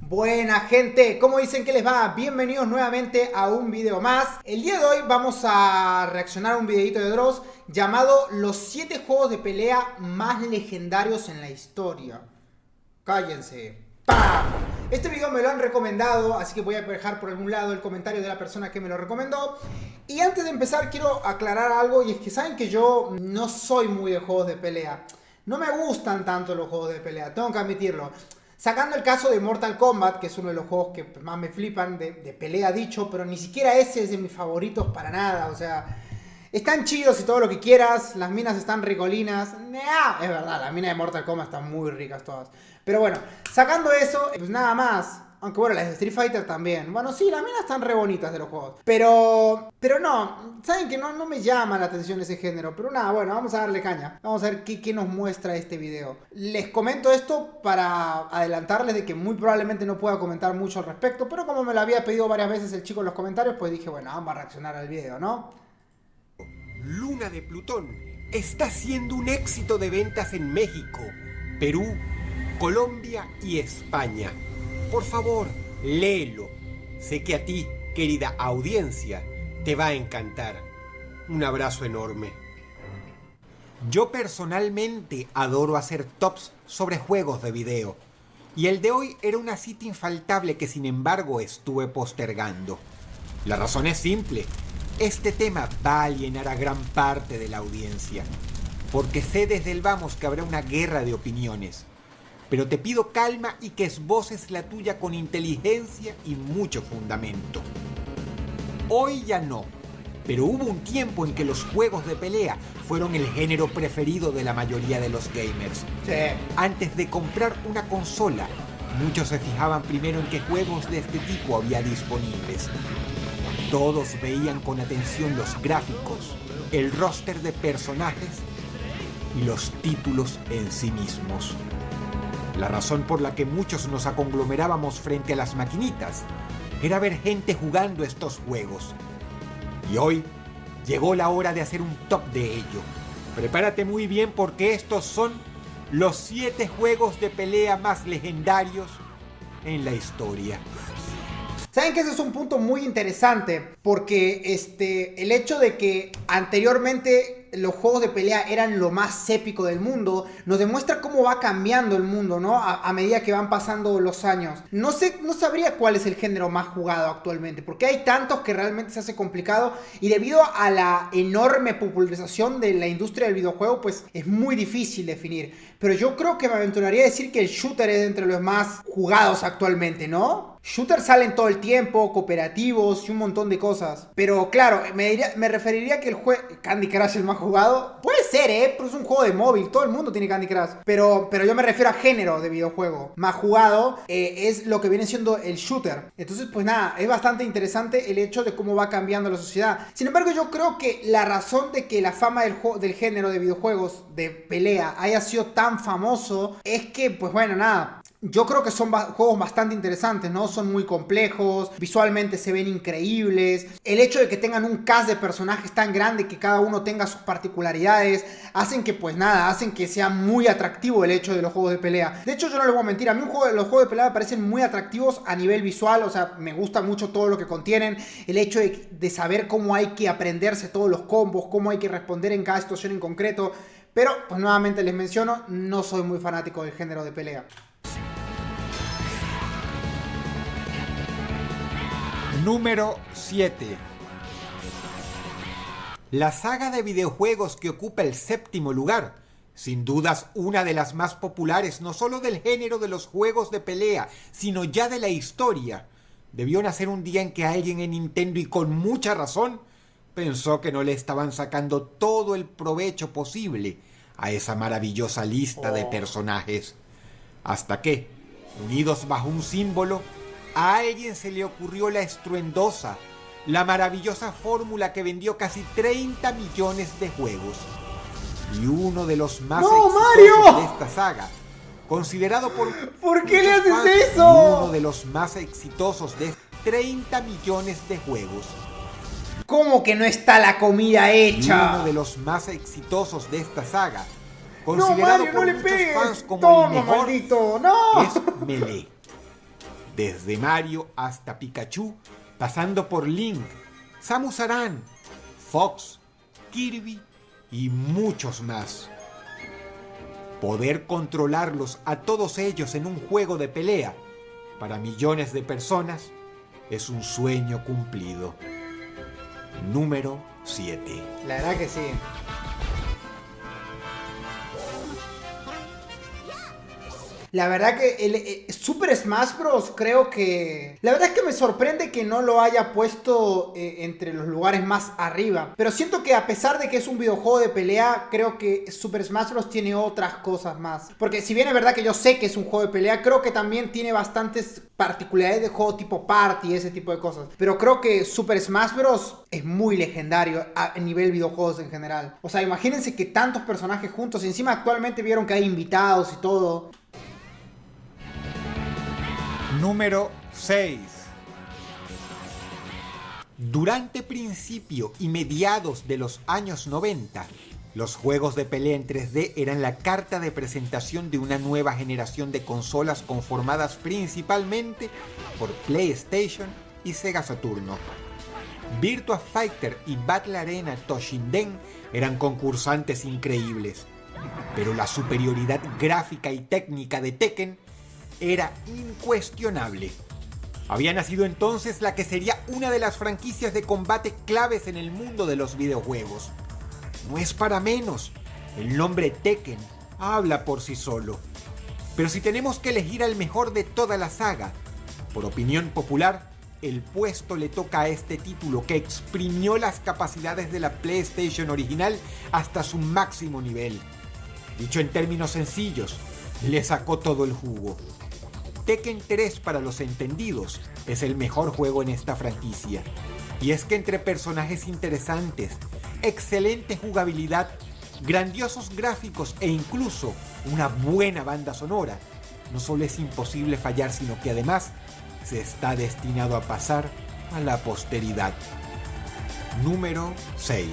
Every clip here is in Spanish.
Buena gente, ¿cómo dicen que les va? Bienvenidos nuevamente a un video más. El día de hoy vamos a reaccionar a un videito de Dross llamado Los 7 juegos de pelea más legendarios en la historia. Cállense. ¡Pam! Este video me lo han recomendado, así que voy a dejar por algún lado el comentario de la persona que me lo recomendó. Y antes de empezar quiero aclarar algo, y es que saben que yo no soy muy de juegos de pelea. No me gustan tanto los juegos de pelea, tengo que admitirlo. Sacando el caso de Mortal Kombat, que es uno de los juegos que más me flipan de pelea dicho, pero ni siquiera ese es de mis favoritos para nada. O sea, están chidos y todo lo que quieras, las minas están ricolinas. Es verdad, las minas de Mortal Kombat están muy ricas todas. Pero bueno, sacando eso, pues nada más. Aunque bueno, las de Street Fighter también. Bueno, sí, las minas están re bonitas de los juegos. Pero no, saben que no me llama la atención ese género. Pero nada, bueno, vamos a darle caña. Vamos a ver qué nos muestra este video. Les comento esto para adelantarles de que muy probablemente no pueda comentar mucho al respecto. Pero como me lo había pedido varias veces el chico en los comentarios, pues dije, bueno, vamos a reaccionar al video, ¿no? Luna de Plutón está siendo un éxito de ventas en México, Perú, Colombia y España. Por favor, léelo. Sé que a ti, querida audiencia, te va a encantar. Un abrazo enorme. Yo personalmente adoro hacer tops sobre juegos de video. Y el de hoy era una cita infaltable que sin embargo estuve postergando. La razón es simple. Este tema va a alienar a gran parte de la audiencia. Porque sé desde el vamos que habrá una guerra de opiniones. Pero te pido calma y que esboces la tuya con inteligencia y mucho fundamento. Hoy ya no, pero hubo un tiempo en que los juegos de pelea fueron el género preferido de la mayoría de los gamers. Sí. Antes de comprar una consola, muchos se fijaban primero en qué juegos de este tipo había disponibles. Todos veían con atención los gráficos, el roster de personajes y los títulos en sí mismos. La razón por la que muchos nos aconglomerábamos frente a las maquinitas era ver gente jugando estos juegos. Y hoy llegó la hora de hacer un top de ello. Prepárate muy bien porque estos son los 7 juegos de pelea más legendarios en la historia. Saben que ese es un punto muy interesante porque el hecho de que anteriormente los juegos de pelea eran lo más épico del mundo nos demuestra cómo va cambiando el mundo, ¿no? A medida que van pasando los años. No sabría cuál es el género más jugado actualmente porque hay tantos que realmente se hace complicado y debido a la enorme popularización de la industria del videojuego pues es muy difícil definir. Pero yo creo que me aventuraría a decir que el shooter es entre los más jugados actualmente, ¿no? Shooters salen todo el tiempo, cooperativos y un montón de cosas. Pero claro, me referiría a que el juego Candy Crush es el más jugado. Puede ser, pero es un juego de móvil, todo el mundo tiene Candy Crush. Pero yo me refiero a género de videojuego. Más jugado es lo que viene siendo el shooter. Entonces pues nada, es bastante interesante el hecho de cómo va cambiando la sociedad. Sin embargo yo creo que la razón de que la fama del género de videojuegos de pelea haya sido tan famoso es que pues bueno, nada, yo creo que son juegos bastante interesantes, ¿no? Son muy complejos, visualmente se ven increíbles. El hecho de que tengan un cast de personajes tan grande que cada uno tenga sus particularidades, hacen que pues nada, hacen que sea muy atractivo el hecho de los juegos de pelea. De hecho yo no les voy a mentir, a mí los juegos de pelea me parecen muy atractivos a nivel visual, o sea, me gusta mucho todo lo que contienen. El hecho de saber cómo hay que aprenderse todos los combos, cómo hay que responder en cada situación en concreto. Pero pues nuevamente les menciono, no soy muy fanático del género de pelea. Número 7. La saga de videojuegos que ocupa el 7º lugar, sin dudas una de las más populares no solo del género de los juegos de pelea, sino ya de la historia, debió nacer un día en que alguien en Nintendo y con mucha razón pensó que no le estaban sacando todo el provecho posible a esa maravillosa lista de personajes. Hasta que, unidos bajo un símbolo, a alguien se le ocurrió la estruendosa, la maravillosa fórmula que vendió casi 30 millones de juegos. Y uno de los más exitosos de esta saga, considerado ¿Por qué le haces fans, eso? uno de los más exitosos de 30 millones de juegos. ¿Cómo que no está la comida hecha? Uno de los más exitosos de esta saga, No, considerado Mario, no por le muchos pegues. fans como Toma, el mejor, maldito, no. es Melee. desde Mario hasta Pikachu, pasando por Link, Samus Aran, Fox, Kirby y muchos más. Poder controlarlos a todos ellos en un juego de pelea para millones de personas es un sueño cumplido. Número 7. La verdad que sí. La verdad que el Super Smash Bros. Creo que... La verdad es que me sorprende que no lo haya puesto entre los lugares más arriba. Pero siento que a pesar de que es un videojuego de pelea, creo que Super Smash Bros. Tiene otras cosas más. Porque si bien es verdad que yo sé que es un juego de pelea, creo que también tiene bastantes particularidades de juego tipo party, ese tipo de cosas. Pero creo que Super Smash Bros. Es muy legendario a nivel videojuegos en general. O sea, imagínense que tantos personajes juntos. Y encima actualmente vieron que hay invitados y todo. Número 6. Durante principio y mediados de los años 90, los juegos de pelea en 3D eran la carta de presentación de una nueva generación de consolas conformadas principalmente por PlayStation y Sega Saturno. Virtua Fighter y Battle Arena Toshinden eran concursantes increíbles, pero la superioridad gráfica y técnica de Tekken era incuestionable. Había nacido entonces la que sería una de las franquicias de combate claves en el mundo de los videojuegos. No es para menos, el nombre Tekken habla por sí solo. Pero si tenemos que elegir al mejor de toda la saga, por opinión popular, el puesto le toca a este título que exprimió las capacidades de la PlayStation original hasta su máximo nivel. Dicho en términos sencillos, le sacó todo el jugo. Tekken 3, para los entendidos, es el mejor juego en esta franquicia. Y es que entre personajes interesantes, excelente jugabilidad, grandiosos gráficos e incluso una buena banda sonora, no solo es imposible fallar, sino que además se está destinado a pasar a la posteridad. Número 6.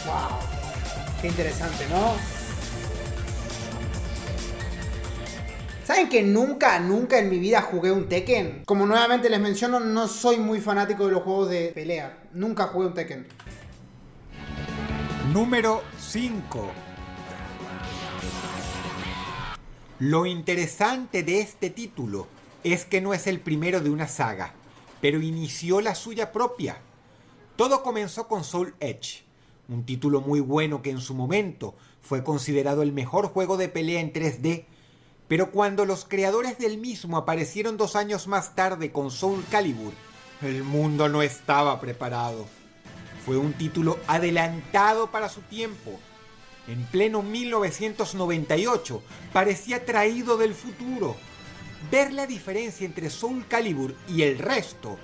¡Wow! Qué interesante, ¿no? ¿Saben que nunca en mi vida jugué un Tekken? Como nuevamente les menciono, no soy muy fanático de los juegos de pelea. Nunca jugué un Tekken. Número 5. Lo interesante de este título es que no es el primero de una saga, pero inició la suya propia. Todo comenzó con Soul Edge, un título muy bueno que en su momento fue considerado el mejor juego de pelea en 3D, pero cuando los creadores del mismo aparecieron 2 años más tarde con Soul Calibur, el mundo no estaba preparado. Fue un título adelantado para su tiempo. En pleno 1998, parecía traído del futuro. Ver la diferencia entre Soul Calibur y el resto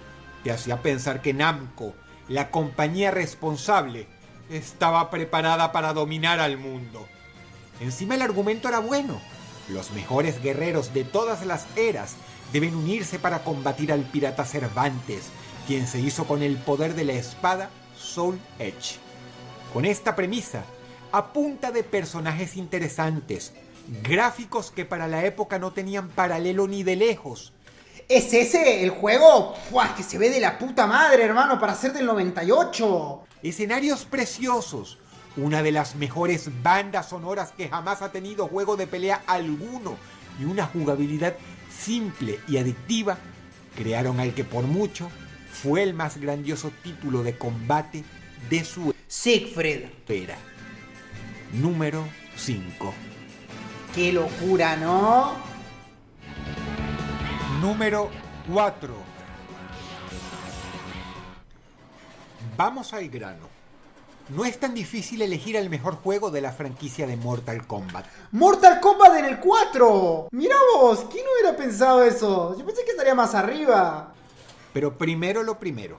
te hacía pensar que Namco, la compañía responsable, estaba preparada para dominar al mundo. Encima el argumento era bueno. Los mejores guerreros de todas las eras deben unirse para combatir al pirata Cervantes, quien se hizo con el poder de la espada Soul Edge. Con esta premisa, a punta de personajes interesantes, gráficos que para la época no tenían paralelo ni de lejos. ¿Es ese el juego? ¡Fua! Que se ve de la puta madre, hermano, para ser del 98. Escenarios preciosos, una de las mejores bandas sonoras que jamás ha tenido juego de pelea alguno y una jugabilidad simple y adictiva, crearon al que por mucho fue el más grandioso título de combate de su Siegfried era. Número 5. ¡Qué locura!, ¿no? Número 4. Vamos al grano. No es tan difícil elegir el mejor juego de la franquicia de Mortal Kombat. ¡Mortal Kombat en el 4! ¡Mirá vos! ¿Quién hubiera pensado eso? Yo pensé que estaría más arriba. Pero primero lo primero.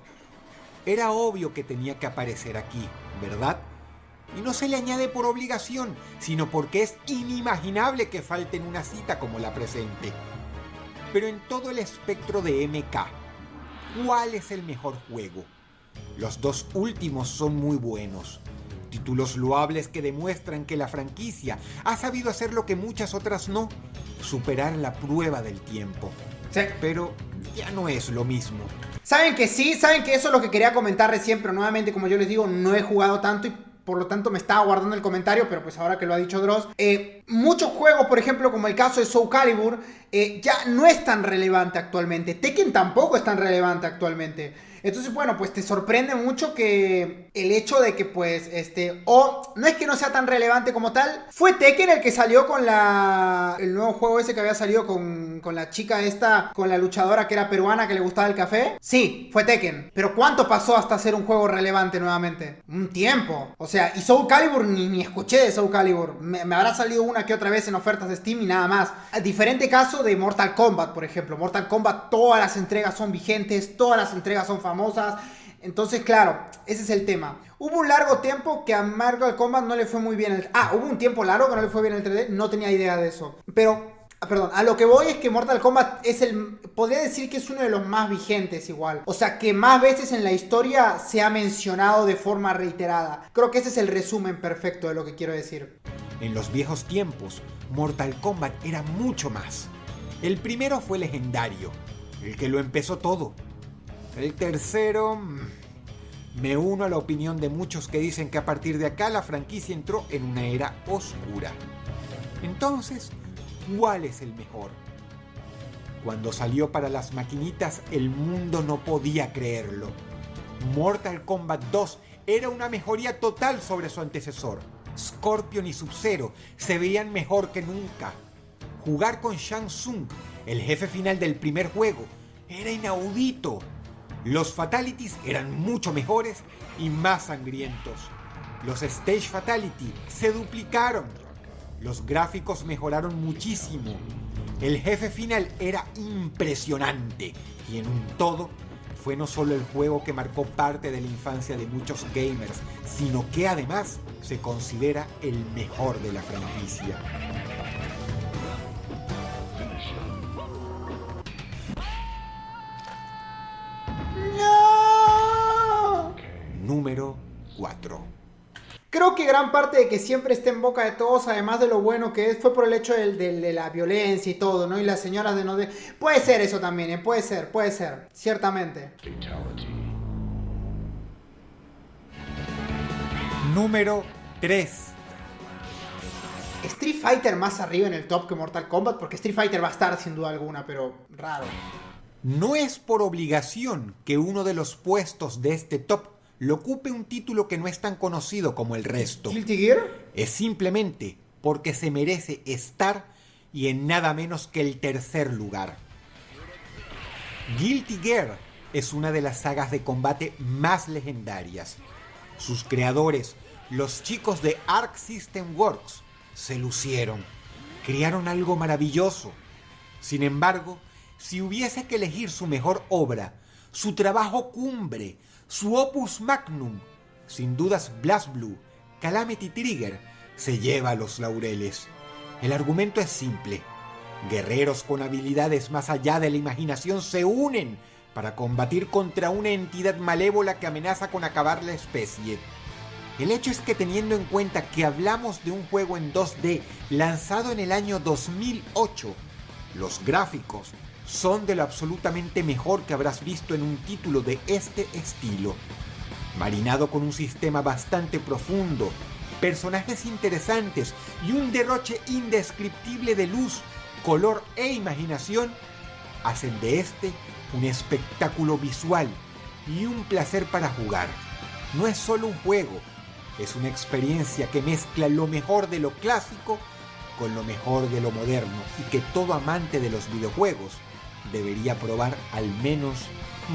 Era obvio que tenía que aparecer aquí, ¿verdad? Y no se le añade por obligación, sino porque es inimaginable que falte en una cita como la presente. Pero en todo el espectro de MK, ¿cuál es el mejor juego? Los 2 últimos son muy buenos. Títulos loables que demuestran que la franquicia ha sabido hacer lo que muchas otras no: superar la prueba del tiempo. Sí. Pero ya no es lo mismo. Saben que sí, saben que eso es lo que quería comentar recién, pero nuevamente, como yo les digo, no he jugado tanto y por lo tanto me estaba guardando el comentario, pero pues ahora que lo ha dicho Dross, muchos juegos, por ejemplo, como el caso de Soul Calibur, ya no es tan relevante actualmente. Tekken tampoco es tan relevante actualmente. Entonces, bueno, pues te sorprende mucho que el hecho de que, pues, o no es que no sea tan relevante como tal. Fue Tekken el que salió con el nuevo juego ese que había salido con la chica esta, con la luchadora que era peruana que le gustaba el café. Sí, fue Tekken. Pero ¿cuánto pasó hasta ser un juego relevante nuevamente? Un tiempo. O sea, y Soul Calibur ni escuché de Soul Calibur. Me habrá salido una que otra vez en ofertas de Steam y nada más. Diferente caso de Mortal Kombat, por ejemplo. Mortal Kombat, todas las entregas son vigentes, todas las entregas son famosas. Entonces, claro, ese es el tema. Hubo un largo tiempo que a Mortal Kombat no le fue muy bien hubo un tiempo largo que no le fue bien el 3D. No tenía idea de eso. Pero, perdón, a lo que voy es que Mortal Kombat podría decir que es uno de los más vigentes igual. O sea, que más veces en la historia se ha mencionado de forma reiterada. Creo que ese es el resumen perfecto de lo que quiero decir. En los viejos tiempos, Mortal Kombat era mucho más. El primero fue legendario, el que lo empezó todo. El tercero... Me uno a la opinión de muchos que dicen que a partir de acá la franquicia entró en una era oscura. Entonces, ¿cuál es el mejor? Cuando salió para las maquinitas, el mundo no podía creerlo. Mortal Kombat 2 era una mejoría total sobre su antecesor. Scorpion y Sub-Zero se veían mejor que nunca. Jugar con Shang Tsung, el jefe final del primer juego, era inaudito. Los Fatalities eran mucho mejores y más sangrientos. Los Stage Fatality se duplicaron. Los gráficos mejoraron muchísimo. El jefe final era impresionante y en un todo fue no solo el juego que marcó parte de la infancia de muchos gamers, sino que además se considera el mejor de la franquicia. ¡No! Número 4. Creo que gran parte de que siempre esté en boca de todos, además de lo bueno que es, fue por el hecho de la violencia y todo, ¿no? Y las señoras de no... Puede ser eso también, puede ser, ciertamente. Número 3. Street Fighter más arriba en el top que Mortal Kombat, porque Street Fighter va a estar sin duda alguna, pero raro. No es por obligación que uno de los puestos de este top lo ocupe un título que no es tan conocido como el resto. ¿Guilty Gear? Es simplemente porque se merece estar y en nada menos que el tercer lugar. Guilty Gear es una de las sagas de combate más legendarias. Sus creadores, los chicos de Arc System Works, se lucieron, crearon algo maravilloso. Sin embargo, si hubiese que elegir su mejor obra, su trabajo cumbre, su opus magnum, sin dudas BlazBlue, Calamity Trigger, se lleva los laureles. El argumento es simple. Guerreros con habilidades más allá de la imaginación se unen para combatir contra una entidad malévola que amenaza con acabar la especie. El hecho es que teniendo en cuenta que hablamos de un juego en 2D lanzado en el año 2008, los gráficos son de lo absolutamente mejor que habrás visto en un título de este estilo. Marinado con un sistema bastante profundo, personajes interesantes y un derroche indescriptible de luz, color e imaginación, hacen de este un espectáculo visual y un placer para jugar. No es solo un juego, es una experiencia que mezcla lo mejor de lo clásico con lo mejor de lo moderno y que todo amante de los videojuegos debería probar al menos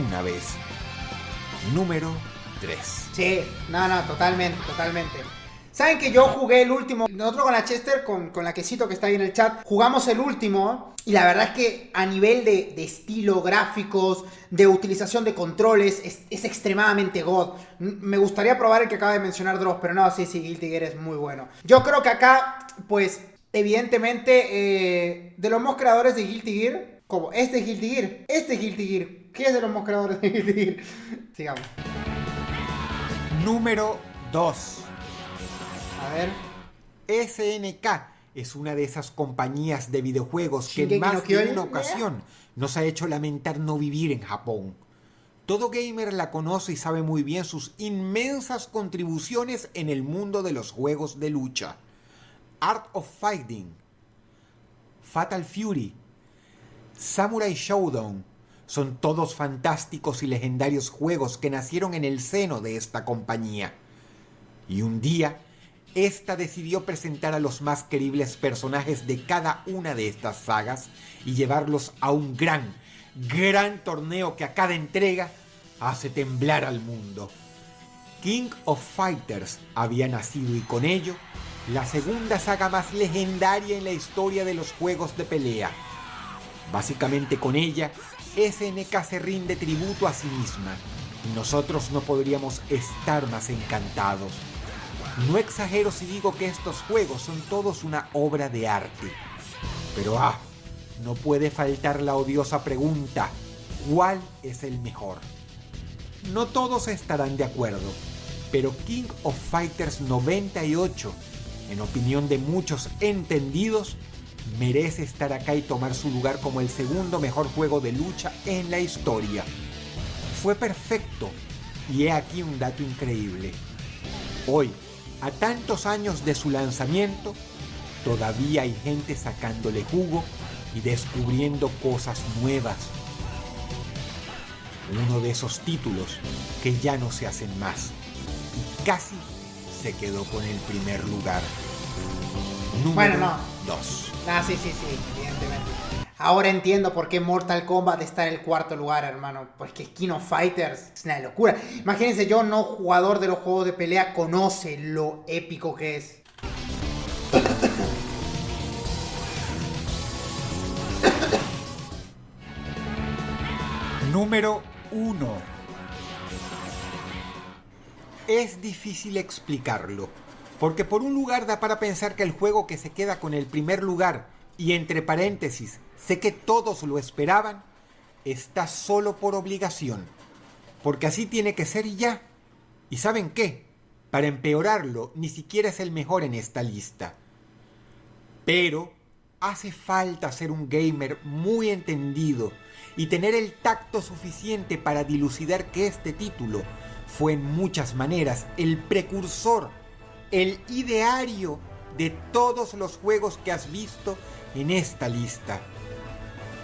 una vez. Número 3. Sí, no, totalmente. Saben que yo jugué el último, nosotros con la Chester, con la Quesito que está ahí en el chat, jugamos el último y la verdad es que a nivel de estilo, gráficos, de utilización de controles, es extremadamente god. Me gustaría probar el que acaba de mencionar Dross, pero no, sí, Guilty Gear es muy bueno. Yo creo que acá, pues, evidentemente, de los más creadores de Guilty Gear, como este es Guilty Gear, ¿qué es de los más creadores de Guilty Gear? Sigamos. Número 2. A ver. SNK, es una de esas compañías de videojuegos que Shingeki en no más de Kyojin, una ocasión nos ha hecho lamentar no vivir en Japón. Todo gamer la conoce y sabe muy bien sus inmensas contribuciones en el mundo de los juegos de lucha. Art of Fighting, Fatal Fury, Samurai Showdown, son todos fantásticos y legendarios juegos que nacieron en el seno de esta compañía. Y un día, esta decidió presentar a los más queribles personajes de cada una de estas sagas y llevarlos a un gran torneo que a cada entrega hace temblar al mundo. King of Fighters había nacido y con ello la segunda saga más legendaria en la historia de los juegos de pelea. Básicamente con ella, SNK se rinde tributo a sí misma y nosotros no podríamos estar más encantados. No exagero si digo que estos juegos son todos una obra de arte. Pero no puede faltar la odiosa pregunta: ¿cuál es el mejor? No todos estarán de acuerdo, pero King of Fighters 98, en opinión de muchos entendidos, merece estar acá y tomar su lugar como el segundo mejor juego de lucha en la historia. Fue perfecto, y he aquí un dato increíble. Hoy, a tantos años de su lanzamiento, todavía hay gente sacándole jugo y descubriendo cosas nuevas. Uno de esos títulos que ya no se hacen más y casi se quedó con el primer lugar. Número 2. Sí, evidentemente. Ahora entiendo por qué Mortal Kombat está en el cuarto lugar, hermano. Porque King of Fighters es una locura. Imagínense, yo no jugador de los juegos de pelea conoce lo épico que es. Número 1. Es difícil explicarlo, porque por un lugar da para pensar que el juego que se queda con el primer lugar, y entre paréntesis, sé que todos lo esperaban, está solo por obligación, porque así tiene que ser y ya. ¿Y saben qué? Para empeorarlo, ni siquiera es el mejor en esta lista. Pero hace falta ser un gamer muy entendido y tener el tacto suficiente para dilucidar que este título fue en muchas maneras el precursor, el ideario de todos los juegos que has visto en esta lista.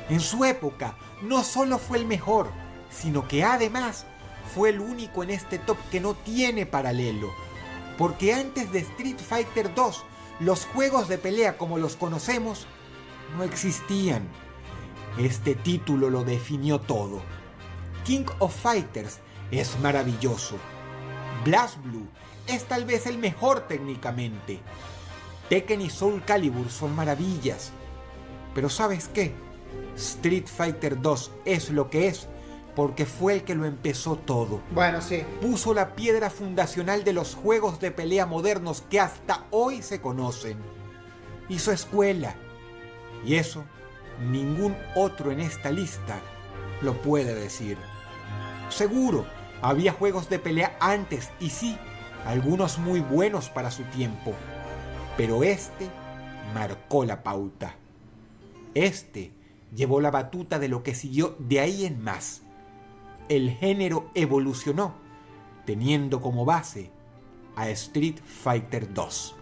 En su época, no solo fue el mejor, sino que además fue el único en este top que no tiene paralelo. Porque antes de Street Fighter 2, los juegos de pelea como los conocemos no existían. Este título lo definió todo. King of Fighters es maravilloso. BlazBlue es tal vez el mejor técnicamente. Tekken y Soul Calibur son maravillas. Pero ¿sabes qué? Street Fighter 2 es lo que es porque fue el que lo empezó todo. Bueno, sí. Puso la piedra fundacional de los juegos de pelea modernos que hasta hoy se conocen. Hizo escuela. Y eso ningún otro en esta lista lo puede decir. Seguro, había juegos de pelea antes y sí, algunos muy buenos para su tiempo. Pero este marcó la pauta. Este llevó la batuta de lo que siguió de ahí en más. El género evolucionó, teniendo como base a Street Fighter 2.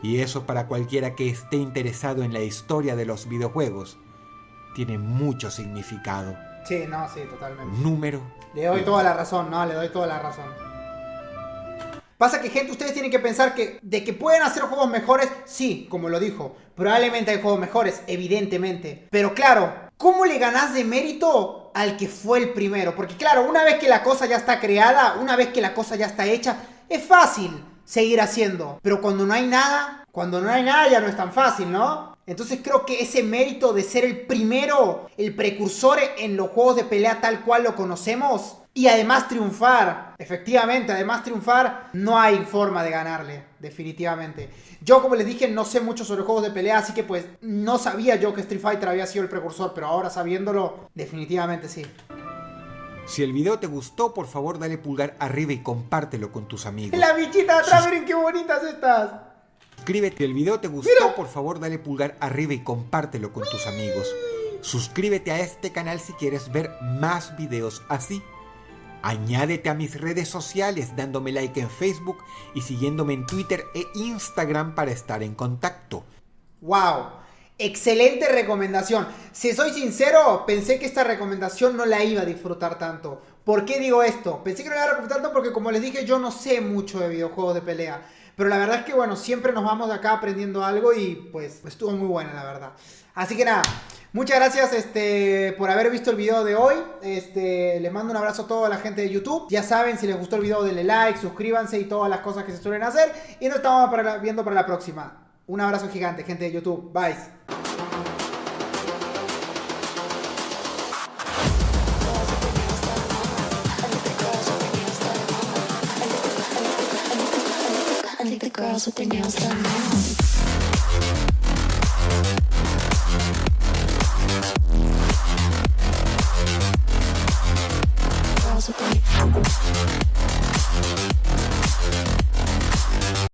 Y eso para cualquiera que esté interesado en la historia de los videojuegos, tiene mucho significado. Sí, no, sí, totalmente. Número. Le doy toda la razón, le doy toda la razón. Pasa que, gente, ustedes tienen que pensar que de que pueden hacer juegos mejores, sí, como lo dijo. Probablemente hay juegos mejores, evidentemente. Pero claro, ¿cómo le ganás de mérito al que fue el primero? Porque claro, una vez que la cosa ya está creada, una vez que la cosa ya está hecha, es fácil seguir haciendo. Pero cuando no hay nada ya no es tan fácil, ¿no? Entonces creo que ese mérito de ser el primero, el precursor en los juegos de pelea tal cual lo conocemos, y además triunfar, efectivamente, además triunfar, no hay forma de ganarle, definitivamente. Yo, como les dije, no sé mucho sobre juegos de pelea, así que pues no sabía yo que Street Fighter había sido el precursor, pero ahora sabiéndolo, definitivamente sí. Si el video te gustó, por favor dale pulgar arriba y compártelo con tus amigos. La bichita de atrás, miren qué bonitas estas. suscríbete. Si el video te gustó, por favor dale pulgar arriba y compártelo con tus amigos. Suscríbete a este canal si quieres ver más videos así. Añádete a mis redes sociales dándome like en Facebook y siguiéndome en Twitter e Instagram para estar en contacto. ¡Wow! Excelente recomendación. Si soy sincero, pensé que esta recomendación no la iba a disfrutar tanto. ¿Por qué digo esto? Pensé que no la iba a disfrutar tanto porque, como les dije, yo no sé mucho de videojuegos de pelea. Pero la verdad es que, bueno, siempre nos vamos de acá aprendiendo algo y pues estuvo muy buena, la verdad. Así que nada, muchas gracias por haber visto el video de hoy. Les mando un abrazo a toda la gente de YouTube. Ya saben, si les gustó el video, denle like, suscríbanse y todas las cosas que se suelen hacer. Y nos estamos viendo para la próxima. Un abrazo gigante, gente de YouTube. Bye. I think the girls with their nails done now. Girls with their